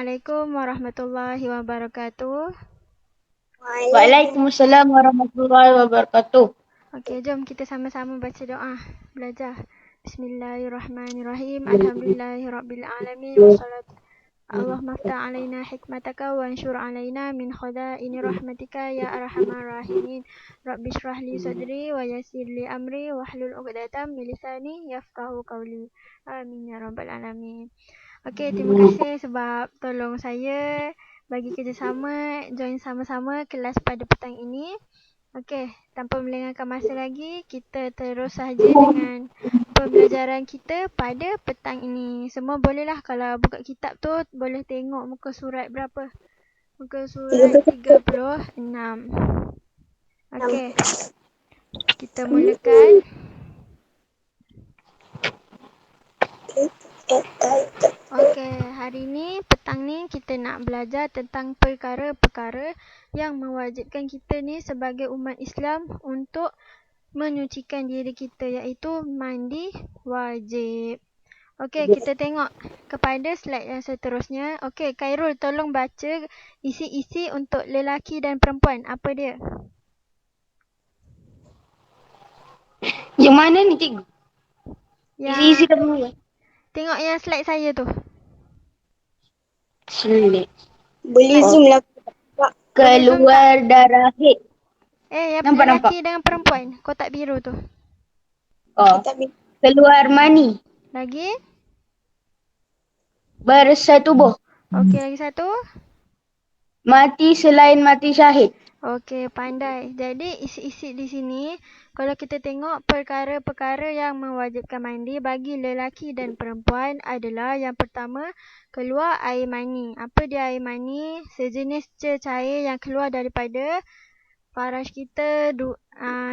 Assalamualaikum warahmatullahi wabarakatuh. Waalaikumsalam warahmatullahi wabarakatuh. Okey, jom kita sama-sama baca doa belajar. Bismillahirrahmanirrahim. Alhamdulillahirabbil alamin wassalatu Allahumma aftah alaina hikmataka wa anshur alaina min khadaini rahmatika ya arhamar rahimin. Rabbi shrah li sadri wa yassir li amri wahlul 'uqdatam min lisani yafqahu qawli. Amin ya rabbal alamin. Okey, terima kasih sebab tolong saya bagi kerjasama, join sama-sama kelas pada petang ini. Okey, tanpa melengahkan masa lagi, kita terus sahaja dengan pembelajaran kita pada petang ini. Semua bolehlah kalau buka kitab tu boleh tengok muka surat berapa? Muka surat 36. Okey. Kita mulakan. Okey, hari ni petang ni kita nak belajar tentang perkara-perkara yang mewajibkan kita ni sebagai umat Islam untuk menyucikan diri kita, iaitu mandi wajib. Okey, kita tengok kepada slide yang seterusnya. Okey, Khairul tolong baca isi-isi untuk lelaki dan perempuan. Apa dia? Yang mana ni cikgu? Isi-isi Yang dulu ya. tengok yang slide saya tu. Sulit. Boleh zoom lah. Keluar darah head. Yang Nampak, lelaki dengan perempuan, kotak biru tu. Oh. Keluar mani. Lagi? Bersetubuh. Okey, lagi satu. Mati selain mati syahid. Okey, pandai. Jadi isi-isi di sini, kalau kita tengok perkara-perkara yang mewajibkan mandi bagi lelaki dan perempuan adalah yang pertama, keluar air mani. Apa dia air mani? Sejenis cecair yang keluar daripada faraj kita,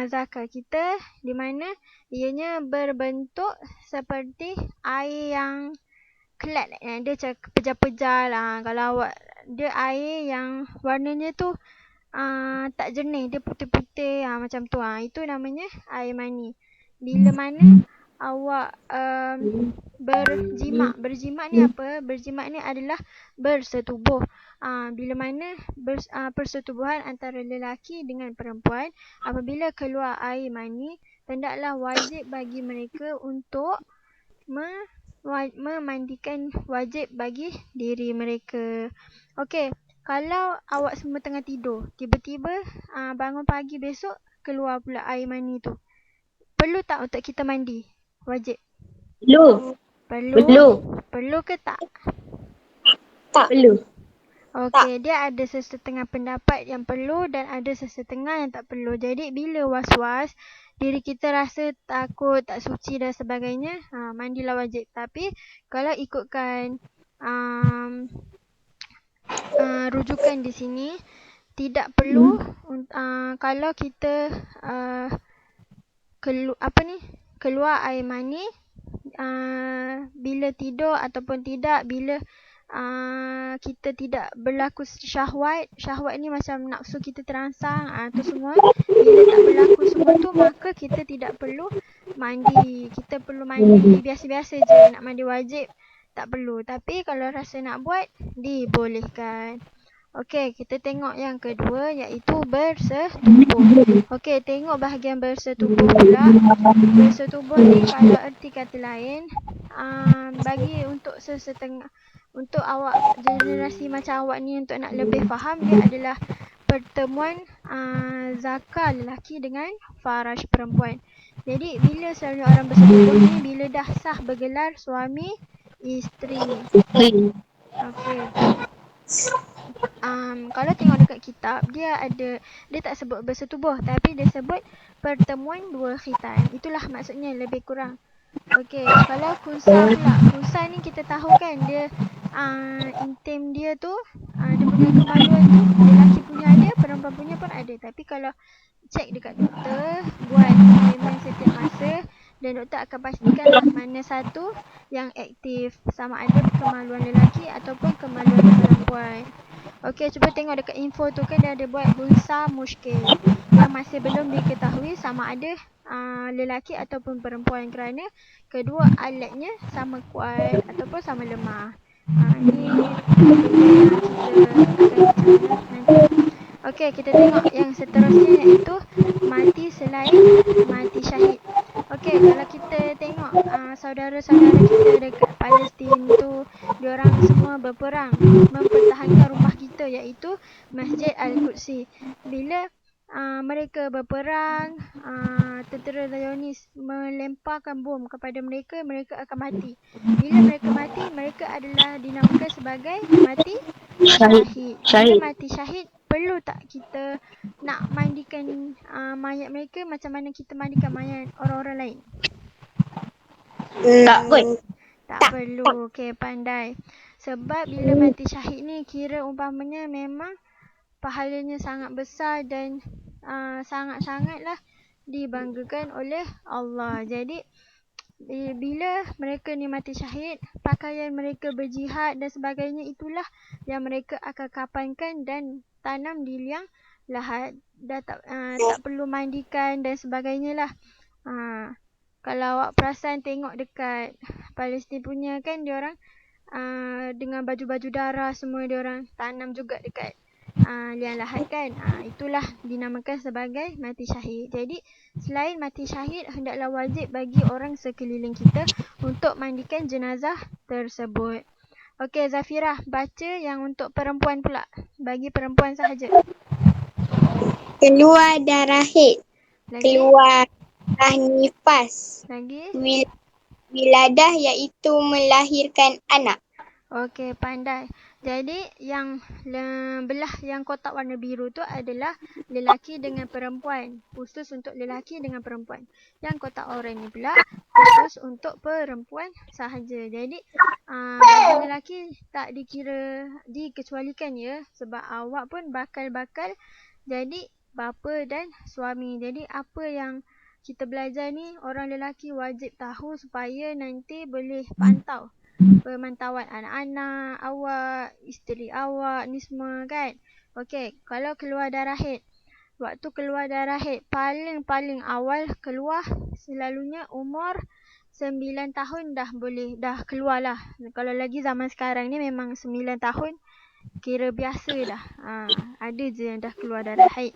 zakar kita, di mana ianya berbentuk seperti air yang kelat. Dia macam pejal-pejal lah. Kalau awak, dia air yang warnanya tu tak jernih, dia putih-putih macam tu. Itu namanya air mani. Bila mana awak berjimat ni apa? Berjimat ni adalah bersetubuh. Bila mana persetubuhan antara lelaki dengan perempuan, apabila keluar air mani, hendaklah wajib bagi mereka untuk memandikan wajib bagi diri mereka. Okey, kalau awak semua tengah tidur, tiba-tiba bangun pagi besok keluar pula air mani tu. Perlu tak untuk kita mandi? Wajib. Perlu. Perlu ke tak? Tak. Perlu. Okey, dia ada sesetengah pendapat yang perlu dan ada sesetengah yang tak perlu. Jadi bila was-was, diri kita rasa takut, tak suci dan sebagainya, mandilah wajib. Tapi kalau ikutkan rujukan di sini, tidak perlu kalau kita keluar air mani bila tidur ataupun tidak, bila kita tidak berlaku syahwat. Syahwat ni macam nafsu kita terangsang, tu semua. Bila tak berlaku semua tu, maka kita tidak perlu mandi. Kita perlu mandi biasa-biasa je. Nak mandi wajib tak perlu. Tapi kalau rasa nak buat, dibolehkan. Okey, kita tengok yang kedua, iaitu bersetubuh. Okey, tengok bahagian bersetubuh pula. Bersetubuh ni kalau erti kata lain, bagi untuk untuk awak generasi macam awak ni untuk nak lebih faham, dia adalah pertemuan zakar lelaki dengan faraj perempuan. Jadi bila selalunya orang bersetubuh ni, bila dah sah bergelar suami isteri. Okey. Kalau tengok dekat kitab, dia tak sebut bersetubuh, tapi dia sebut pertemuan dua khitan. Itulah maksudnya lebih kurang. Okey, kalau kunsa pula. Kunsa ni kita tahu kan, dia intim dia tu, dia punya kemaluan tu, lelaki punya ada, perempuan punya pun ada. Tapi kalau cek dekat doktor, buat eksperimen setiap masa, dan doktor akan pastikan lah mana satu yang aktif, sama ada kemaluan lelaki ataupun kemaluan perempuan. Okey, cuba tengok dekat info tu kan, dia ada buat unsa muskil, yang masih belum diketahui sama ada lelaki ataupun perempuan, kerana kedua alatnya sama kuat ataupun sama lemah. Ini benda yang kita akan bincang nanti. Okey, kita tengok yang seterusnya iaitu mati selain mati syahid. Okey, kalau kita tengok saudara-saudara kita dekat Palestin tu, diorang semua berperang mempertahankan rumah kita iaitu Masjid Al-Qudsi. Bila mereka berperang, tentera Zionis melemparkan bom kepada mereka, mereka akan mati. Bila mereka mati, mereka adalah dinamakan sebagai mati syahid. Bila mati syahid, perlu tak kita nak mandikan mayat mereka macam mana kita mandikan mayat orang-orang lain? Tak kot. Tak perlu. Okey, pandai. Sebab bila mati syahid ni kira umpamanya memang pahalanya sangat besar dan sangat-sangatlah dibanggakan oleh Allah. Jadi bila mereka ni mati syahid, pakaian mereka berjihad dan sebagainya itulah yang mereka akan kapankan dan tanam di liang lahat. Dah tak perlu mandikan dan sebagainya lah. Kalau awak perasan tengok dekat Palestin punya kan, diorang dengan baju-baju darah semua diorang tanam juga dekat liang lahat kan. Itulah dinamakan sebagai mati syahid. Jadi selain mati syahid, hendaklah wajib bagi orang sekeliling kita untuk mandikan jenazah tersebut. Okey Zafira, baca yang untuk perempuan pula. Bagi perempuan sahaja. Keluar darah haid. Lagi? Keluar darah nifas. Lagi? Wiladah iaitu melahirkan anak. Okey, pandai. Jadi yang belah yang kotak warna biru tu adalah lelaki dengan perempuan. Khusus untuk lelaki dengan perempuan. Yang kotak oranye pula khusus untuk perempuan sahaja. Jadi bagi lelaki tak dikecualikan ya. Sebab awak pun bakal jadi bapa dan suami. Jadi apa yang kita belajar ni, orang lelaki wajib tahu supaya nanti boleh pantau pemantauan anak-anak awak, isteri awak ni semua kan. Okey, kalau keluar darah haid. Waktu keluar darah haid paling awal keluar selalunya umur 9 tahun dah keluar lah. Kalau lagi zaman sekarang ni memang 9 tahun kira biasa dah. Ada je yang dah keluar darah haid.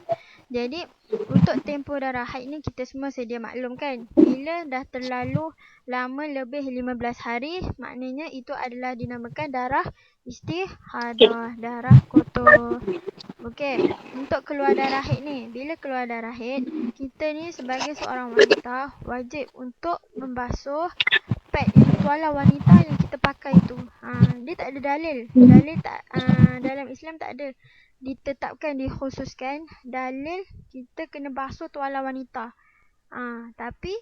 Jadi untuk tempoh darah haid ni kita semua sedia maklum kan. Bila dah terlalu lama lebih 15 hari, maknanya itu adalah dinamakan darah istihadah, darah kotor. Okey, untuk keluar darah haid ni, bila keluar darah haid, kita ni sebagai seorang wanita wajib untuk membasuh pad yang tuala wanita yang kita pakai tu. Dia tak ada dalil. Dalil tak dalam Islam tak ada ditetapkan, dikhususkan dalil kita kena basuh tuala wanita. Tapi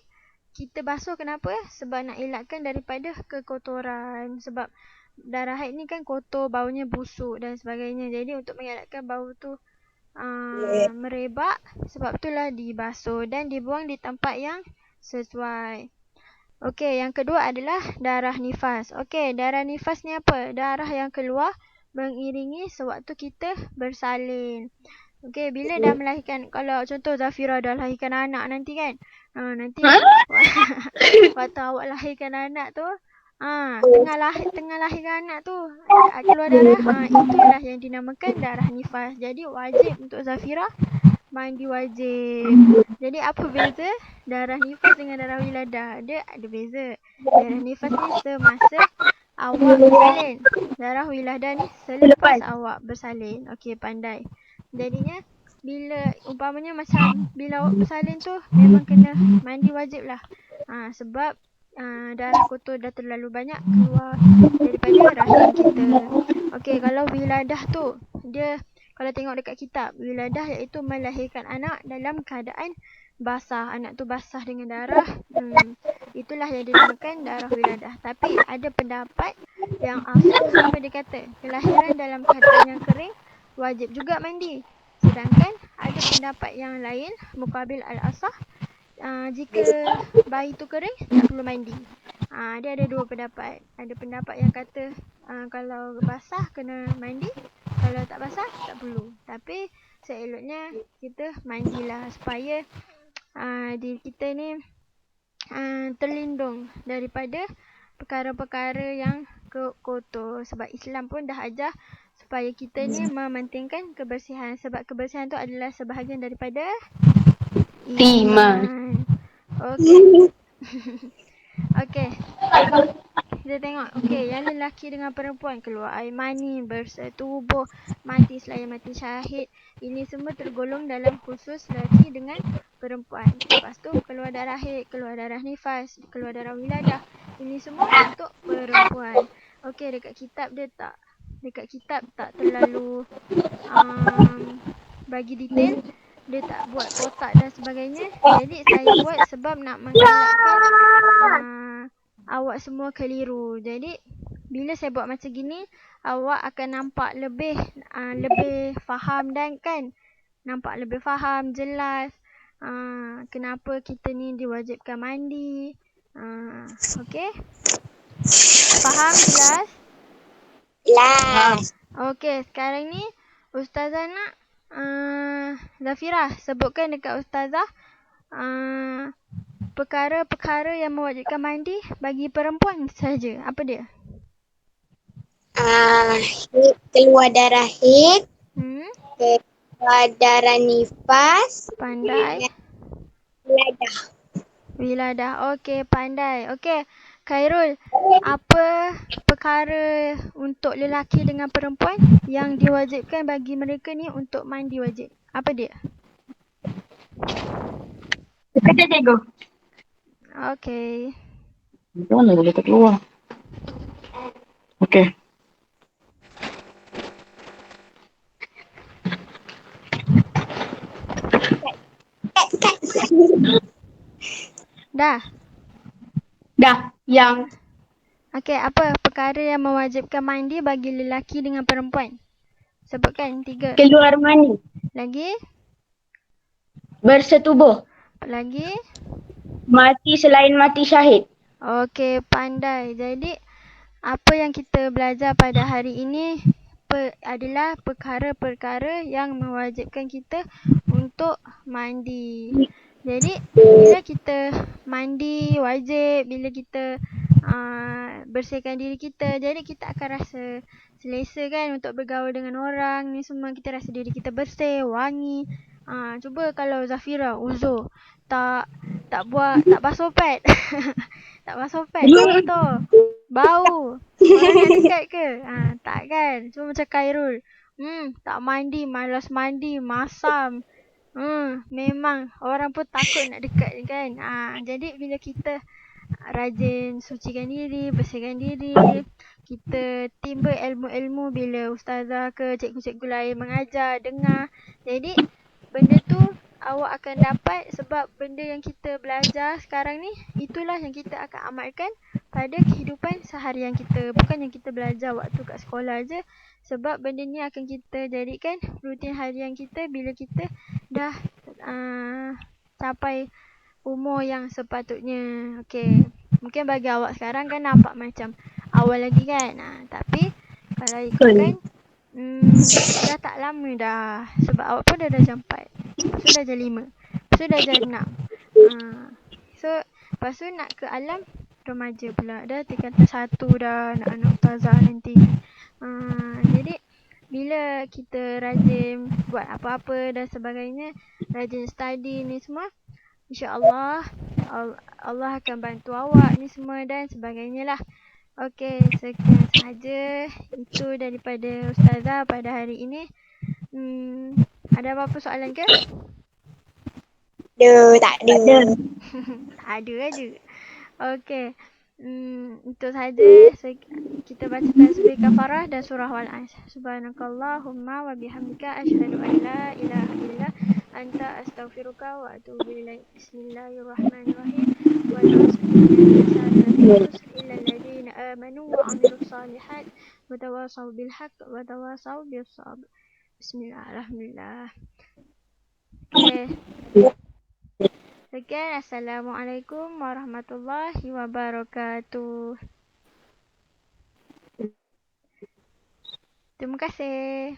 kita basuh kenapa? Sebab nak elakkan daripada kekotoran. Sebab darah haid ni kan kotor, baunya busuk dan sebagainya. Jadi untuk mengelakkan bau tu merebak, sebab itulah dibasuh dan dibuang di tempat yang sesuai. Okey, yang kedua adalah darah nifas. Okey, darah nifas ni apa? Darah yang keluar mengiringi sewaktu kita bersalin. Okey, bila dah melahirkan, kalau contoh Zafira dah lahirkan anak nanti kan. Nanti waktu awak lahirkan anak tu, tengah lahirkan anak tu keluar darah, itulah yang dinamakan darah nifas. Jadi wajib untuk Zafira mandi wajib. Jadi apa beza darah nifas dengan darah wiladah? Dia ada beza. Darah nifas ni semasa awak bersalin. Darah wiladah ni selepas awak bersalin. Okey, pandai. Jadinya bila umpamanya macam bila awak bersalin tu memang kena mandi wajib lah. Sebab darah kotor dah terlalu banyak keluar daripada rahim kita. Okey, kalau wiladah tu dia, kalau tengok dekat kitab, wiladah iaitu melahirkan anak dalam keadaan basah. Anak tu basah dengan darah. Itulah yang dinamakan darah wiladah. Tapi ada pendapat yang asal apa dia kata? Kelahiran dalam keadaan yang kering wajib juga mandi. Sedangkan ada pendapat yang lain, muqabil al-asah, jika bayi tu kering tak perlu mandi. Dia ada dua pendapat. Ada pendapat yang kata kalau basah kena mandi, kalau tak basah tak perlu. Tapi seeloknya kita mandilah supaya diri kita ni terlindung daripada perkara-perkara yang kotor. Sebab Islam pun dah ajar supaya kita ni mementingkan kebersihan. Sebab kebersihan tu adalah sebahagian daripada iman. Okey. Okey. Kita tengok. Okey, yang lelaki dengan perempuan keluar air mani, bersetubuh, mati selain mati syahid. Ini semua tergolong dalam khusus lelaki dengan perempuan. Lepas tu keluar darah haid, keluar darah nifas, keluar darah wiladah. Ini semua untuk perempuan. Okey, dekat kitab dia tak. Dekat kitab tak terlalu bagi detail. Dia tak buat kotak dan sebagainya. Jadi saya buat sebab nak mengelakkan awak semua keliru. Jadi bila saya buat macam gini, awak akan nampak lebih faham dan kan. Nampak lebih faham, jelas. Kenapa kita ni diwajibkan mandi. Okey? Faham, jelas? Jelas. Okey, sekarang ni Ustazah nak Zafirah sebutkan dekat Ustazah perkara-perkara yang mewajibkan mandi bagi perempuan saja. Apa dia? Keluar darah haid, Hmm? keluar darah nifas, Pandai. wiladah. Wiladah. Okey, pandai. Okey, Khairul, apa perkara untuk lelaki dengan perempuan yang diwajibkan bagi mereka ni untuk mandi wajib? Apa dia? Kata cikgu. Okey. Macam mana boleh tak keluar? Okey. Dah. Dah. Yang Okey, apa perkara yang mewajibkan mandi bagi lelaki dengan perempuan? Sebutkan 3. keluar mani. Lagi? Bersetubuh. Lagi? Mati selain mati syahid. Okey, pandai. Jadi, apa yang kita belajar pada hari ini adalah perkara-perkara yang mewajibkan kita untuk mandi. Jadi, bila kita mandi wajib, bila kita bersihkan diri kita, jadi kita akan rasa selesa kan untuk bergaul dengan orang. Ni semua kita rasa diri kita bersih, wangi. Cuba kalau Zafira uzur tak basuh pad. Tak basuh pad, kotor, bau. Orang nak dekat ke? Tak kan? Cuma macam Khairul. Tak mandi, malas mandi, masam. Memang orang pun takut nak dekat kan. Jadi bila kita rajin sucikan diri, bersihkan diri, kita timba ilmu-ilmu bila ustazah ke cikgu-cikgu lain mengajar, dengar. Jadi benda tu awak akan dapat sebab benda yang kita belajar sekarang ni, itulah yang kita akan amalkan pada kehidupan seharian kita. Bukan yang kita belajar waktu kat sekolah je. Sebab benda ni akan kita jadikan rutin harian kita bila kita dah capai umur yang sepatutnya. Okey. Mungkin bagi awak sekarang kan nampak macam awal lagi kan. Tapi kalau ikutkan dah tak lama dah. Sebab awak pun dah jam 4. Lepas tu dah jam 5. Lepas tu dah jam 6. So lepas tu nak ke alam remaja pula. Dah tingkatan 1 dah nak anak ustazah nanti. Jadi bila kita rajin buat apa-apa dan sebagainya, rajin study ni semua, InsyaAllah Allah akan bantu awak ni semua dan sebagainya lah. Okey, sekian sahaja itu daripada Ustazah pada hari ini. Ada apa-apa soalan ke? Tak ada. Tak ada aja. Okey. Itu sahaja. Kita baca tasbih kafarah dan surah Wal-Asr. Subhanakallahumma wa bihamdika asyhadu an la ilaha illa anta astaghfiruka wa atubu ilaik. Bismillahirrahmanirrahim. Wal 'asr innal insana lafi khusr illa alladhina amanu wa 'amilus solihat wa tawasaw bil haqq wa tawasaw bis sabr. Bismillahirrahmanirrahim. Okay. Sekian, Assalamualaikum warahmatullahi wabarakatuh. Terima kasih.